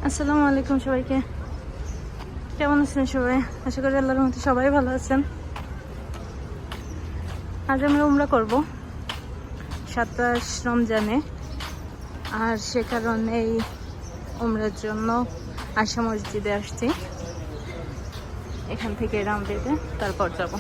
আসসালামু আলাইকুম সবাইকে। কেমন আছেন সবাই? আশা করি আল্লাহর রহমতে সবাই ভালো আছেন। আজ আমরা উমরা করব 27 রমজানে, আর সে কারণেই উমরার জন্য আশা মসজিদে আসছি। এখান থেকে রাম বেঁধে তারপর যাব।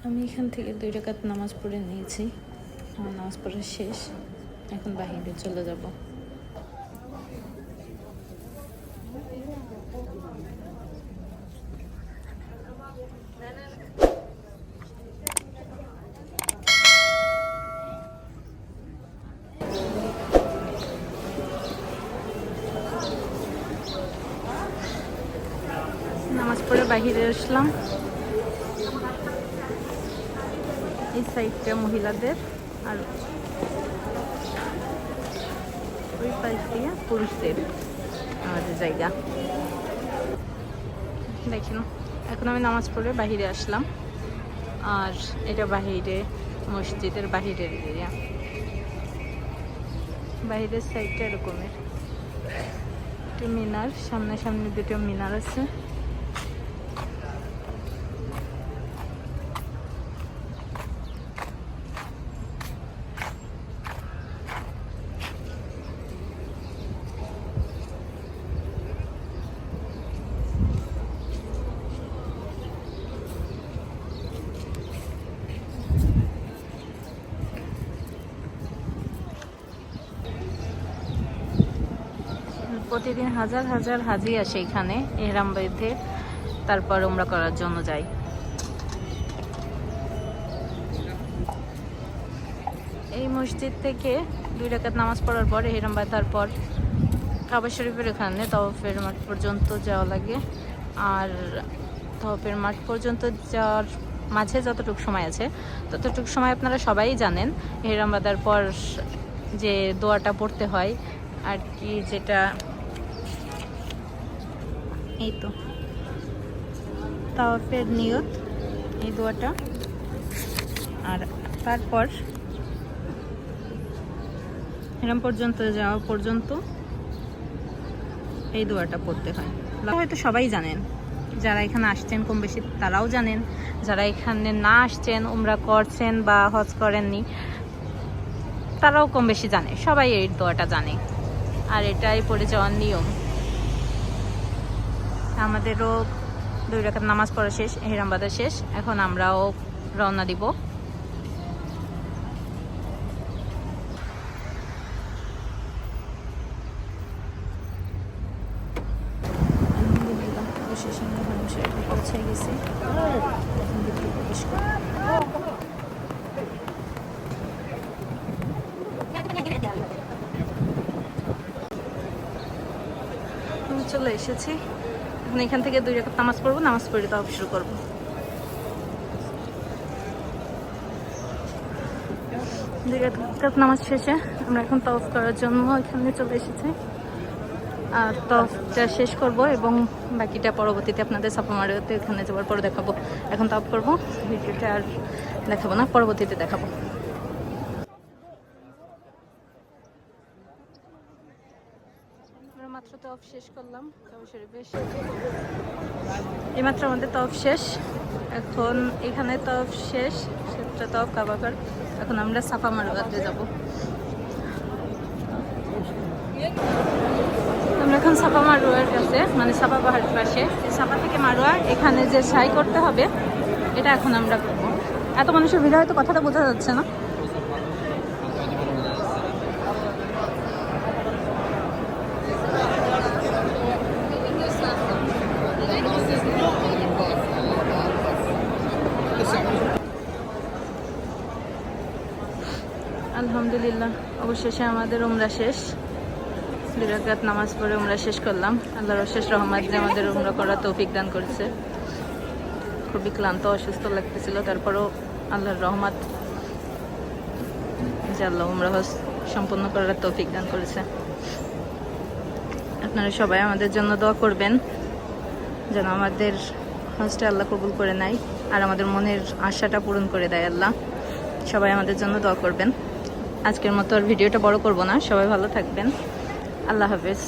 আমি এখান থেকে 2 রাকাত নামাজ পড়ে নিয়েছি। আমার নামাজ পড়া শেষ, এখন বাহিরে চলে যাব। নামাজ পড়ে বাহিরে আসলাম। এই সাইডটা মহিলাদের আর ওই পাশ দিয়ে পুরুষদের আমাদের জায়গা। দেখেন, এখন আমি নামাজ পড়ে বাহিরে আসলাম, আর এটা বাহিরে মসজিদের বাহিরের এরিয়া। বাহিরের সাইডটা এরকমের একটু মিনার, সামনাসামনি দুটো মিনার আছে। প্রতিদিন হাজার হাজার হাজি আসে এখানে এহরাম বেঁধে, তারপর উমরা করার জন্য যায়। এই মসজিদ থেকে 2 রাকাত নামাজ পড়ার পর এহরাম বাঁধার পর কাবা শরীফের এখানে তওয়াফের মাঠ পর্যন্ত যাওয়া লাগে। আর তওয়াফের মাঠ পর্যন্ত যাওয়ার মাঝে যতটুকু সময় আছে ততটুকু সময় আপনারা সবাই জানেন, এহরাম বাঁধার পর যে দোয়াটা পড়তে হয় আর কি, যেটা এই তো তাওয়াফের নিয়ত, এই দোয়াটা। আর তারপর এরম পর্যন্ত যাওয়া পর্যন্ত এই দোয়াটা পড়তে হয়। হয়তো সবাই জানেন, যারা এখানে আসছেন কম বেশি তারাও জানেন, যারা এখানে না আসছেন, উমরা করছেন বা হজ করেননি তারাও কম বেশি জানে, সবাই এই দোয়াটা জানে। আর এটাই পড়ে যাওয়ার নিয়ম। আমাদেরও 2 রাকাত নামাজ পড়া শেষ, এহরাম বাঁধা শেষ, এখন আমরাও রওনা দিব। আলহামদুলিল্লাহ, অবশেষে আমরা হারম শরীফে পৌঁছে গেছি। এখন ভিতরে প্রবেশ করব। আমি চলে এসেছি। এখন এখান থেকে 2 রাকাত নামাজ পড়বো, নামাজ পড়ে তাওয়াফ শুরু করবো। 2 রাকাত নামাজ শেষে আমরা এখন তাওয়াফ করার জন্য এখানে চলে এসেছি। আর তাওয়াফটা শেষ করব এবং বাকিটা পরবর্তীতে আপনাদের সাফা মারওয়াতে এখানে যাওয়ার পর দেখাবো। এখন তাওয়াফ করবো, ভিডিওটা আর দেখাবো না, পরবর্তীতে দেখাবো। মাত্র তাওয়াফ শেষ করলাম কাবা শরীফে। এইমাত্র আমাদের তাওয়াফ শেষ। এখন এখানে তাওয়াফ শেষ, সেটা তাওয়াফ কাবা ঘর। এখন আমরা সাফা মারওয়াতে যাব। আমরা এখন সাফা মারওয়ার কাছে, মানে সাফা পাহাড়ের পাশে, সাফা থেকে মারওয়া এখানে যে সাই করতে হবে এটা এখন আমরা করবো। এত মানুষের ভিড় হয়তো কথাটা বোঝা যাচ্ছে না। আলহামদুলিল্লাহ, অবশেষে আমাদের উমরা শেষ। 2 রাকাত নামাজ পড়ে উমরা শেষ করলাম। আল্লাহর অশেষ রহমত যে আমাদের উমরা করার তৌফিক দান করেছে। খুবই ক্লান্ত, অসুস্থ লাগতেছিল, তারপরও আল্লাহর রহমত যে আল্লাহ উমরা হজ সম্পন্ন করার তৌফিক দান করেছে। আপনারা সবাই আমাদের জন্য দোয়া করবেন। যেন আমাদের হজটা আল্লাহ কবুল করে নেয় আর আমাদের মনের আশাটা পূরণ করে দেয় আল্লাহ। সবাই আমাদের জন্য দোয়া করবেন। আজকের মতো আর ভিডিওটা বড় করব না, সবাই ভালো থাকবেন, আল্লাহ হাফেজ।